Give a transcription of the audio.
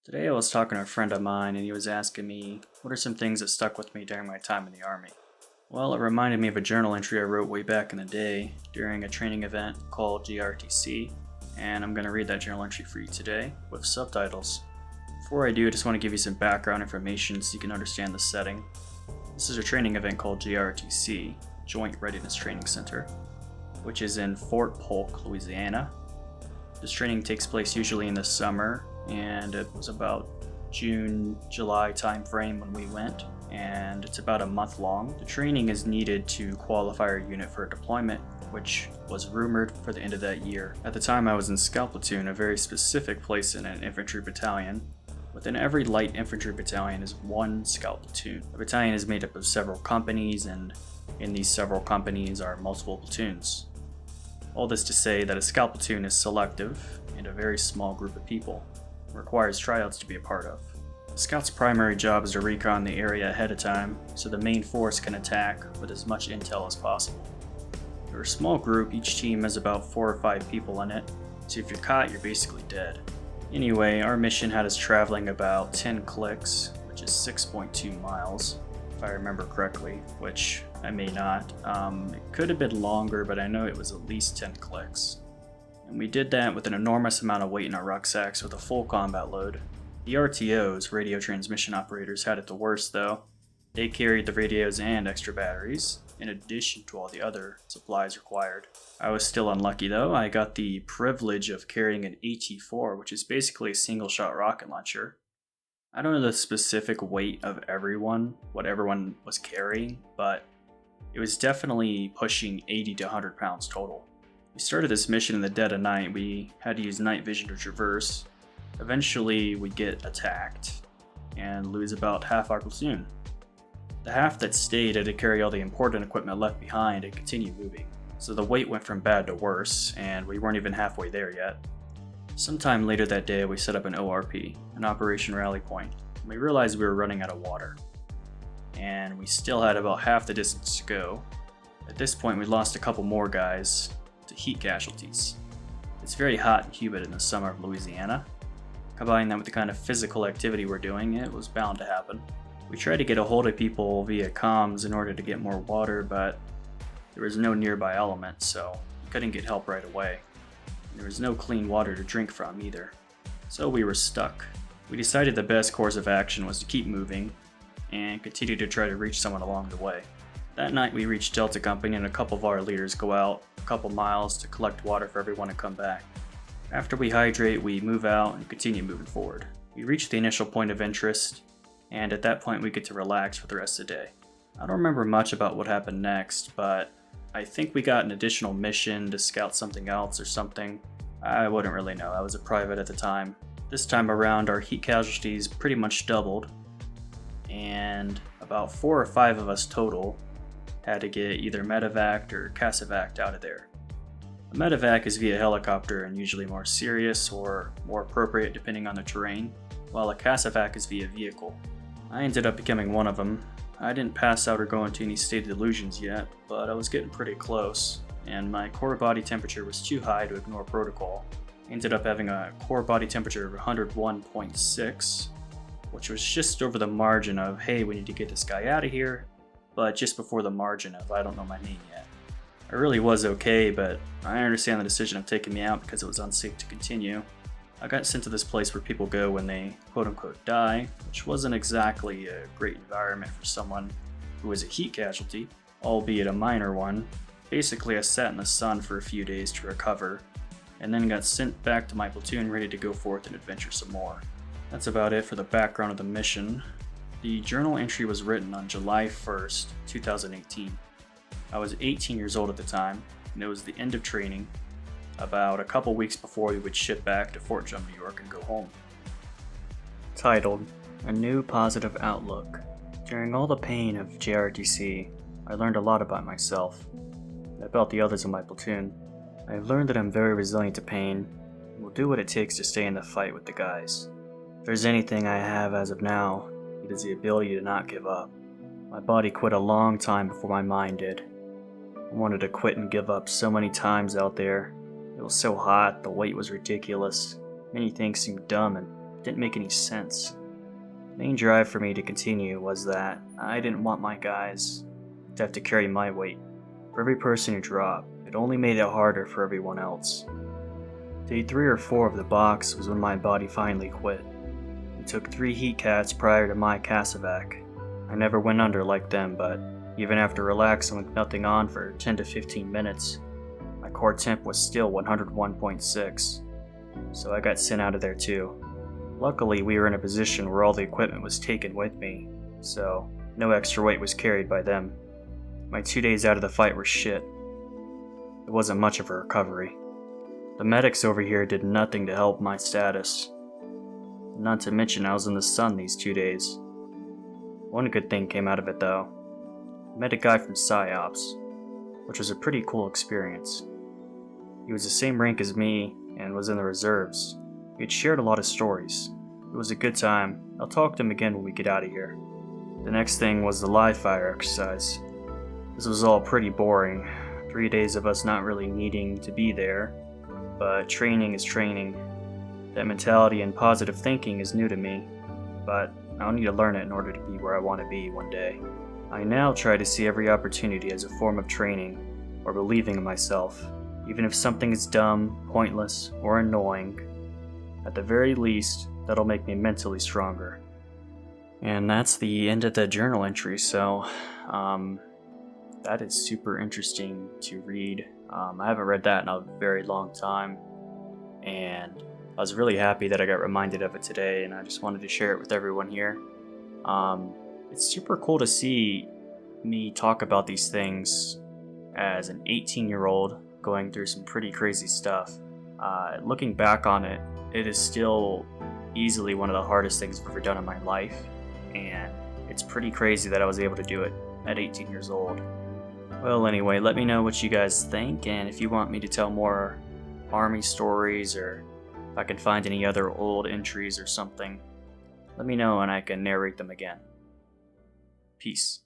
Today I was talking to a friend of mine and he was asking me what are some things that stuck with me during my time in the Army. Well, it reminded me of a journal entry I wrote way back in the day during a training event called GRTC, and I'm going to read that journal entry for you today with subtitles. Before I do, I just want to give you some background information so you can understand the setting. This is a training event called GRTC, Joint Readiness Training Center, which is in Fort Polk, Louisiana. This training takes place usually in the summer, and it was about June, July timeframe when we went, and it's about a month long. The training is needed to qualify our unit for a deployment, which was rumored for the end of that year. At the time I was in Scout Platoon, a very specific place in an infantry battalion. Within every light infantry battalion is one Scout Platoon. The battalion is made up of several companies, and in these several companies are multiple platoons. All this to say that a Scout Platoon is selective and a very small group of people. It requires tryouts to be a part of. The Scout's primary job is to recon the area ahead of time so the main force can attack with as much intel as possible. For a small group, each team has about 4 or 5 people in it, so if you're caught, you're basically dead. Anyway, our mission had us traveling about 10 clicks, which is 6.2 miles, if I remember correctly, which I may not. It could have been longer, but I know it was at least 10 clicks. And we did that with an enormous amount of weight in our rucksacks with a full combat load. The RTOs, radio transmission operators, had it the worst though. They carried the radios and extra batteries, in addition to all the other supplies required. I was still unlucky though. I got the privilege of carrying an AT-4, which is basically a single-shot rocket launcher. I don't know the specific weight of what everyone was carrying, but it was definitely pushing 80 to 100 pounds total. We started this mission in the dead of night. We had to use night vision to traverse. Eventually, we get attacked and lose about half our platoon. The half that stayed had to carry all the important equipment left behind and continue moving. So the weight went from bad to worse, and we weren't even halfway there yet. Sometime later that day, we set up an ORP, an Operation Rally Point, and we realized we were running out of water. And we still had about half the distance to go. At this point, we lost a couple more guys to heat casualties. It's very hot and humid in the summer of Louisiana. Combine that with the kind of physical activity we're doing, it was bound to happen. We tried to get a hold of people via comms in order to get more water, but there was no nearby element, so we couldn't get help right away. And there was no clean water to drink from either. So we were stuck. We decided the best course of action was to keep moving and continue to try to reach someone along the way. That night we reached Delta Company and a couple of our leaders go out a couple miles to collect water for everyone to come back. After we hydrate, we move out and continue moving forward. We reach the initial point of interest, and at that point we get to relax for the rest of the day. I don't remember much about what happened next, but I think we got an additional mission to scout something else or something. I wouldn't really know, I was a private at the time. This time around our heat casualties pretty much doubled, and about 4 or 5 of us total had to get either medevaced or casevaced out of there. A medevac is via helicopter and usually more serious or more appropriate depending on the terrain, while a casevac is via vehicle. I ended up becoming one of them. I didn't pass out or go into any state of delusions yet, but I was getting pretty close, and my core body temperature was too high to ignore protocol. I ended up having a core body temperature of 101.6, which was just over the margin of, hey, we need to get this guy out of here, but just before the margin of, I don't know my name yet. I really was okay, but I understand the decision of taking me out because it was unsafe to continue. I got sent to this place where people go when they quote-unquote die, which wasn't exactly a great environment for someone who was a heat casualty, albeit a minor one. Basically, I sat in the sun for a few days to recover, and then got sent back to my platoon ready to go forth and adventure some more. That's about it for the background of the mission. The journal entry was written on July 1st, 2018. I was 18 years old at the time, and it was the end of training, about a couple weeks before we would ship back to Fort Drum, New York and go home. Titled, A New Positive Outlook. During all the pain of JRTC, I learned a lot about myself, and about the others in my platoon. I've learned that I'm very resilient to pain, and will do what it takes to stay in the fight with the guys. If there's anything I have as of now, it is the ability to not give up. My body quit a long time before my mind did. I wanted to quit and give up so many times out there. It was so hot, the weight was ridiculous, many things seemed dumb, and didn't make any sense. The main drive for me to continue was that I didn't want my guys to have to carry my weight. For every person who dropped, it only made it harder for everyone else. Day 3 or 4 of the box was when my body finally quit. It took 3 heat cats prior to my Casevac. I never went under like them, but even after relaxing with nothing on for 10 to 15 minutes, my core temp was still 101.6, so I got sent out of there too. Luckily, we were in a position where all the equipment was taken with me, so no extra weight was carried by them. My 2 days out of the fight were shit. It wasn't much of a recovery. The medics over here did nothing to help my status. Not to mention I was in the sun these 2 days. One good thing came out of it though. I met a guy from PsyOps, which was a pretty cool experience. He was the same rank as me and was in the reserves. We had shared a lot of stories. It was a good time. I'll talk to him again when we get out of here. The next thing was the live fire exercise. This was all pretty boring. 3 days of us not really needing to be there, but training is training. That mentality and positive thinking is new to me, but I'll need to learn it in order to be where I want to be one day. I now try to see every opportunity as a form of training, or believing in myself. Even if something is dumb, pointless, or annoying, at the very least, that'll make me mentally stronger. And that's the end of the journal entry, so that is super interesting to read. I haven't read that in a very long time, and I was really happy that I got reminded of it today, and I just wanted to share it with everyone here. It's super cool to see me talk about these things as an 18-year-old going through some pretty crazy stuff. Looking back on it, it is still easily one of the hardest things I've ever done in my life, and it's pretty crazy that I was able to do it at 18 years old. Well, anyway, let me know what you guys think, and if you want me to tell more Army stories, or if I can find any other old entries or something, let me know and I can narrate them again. Peace.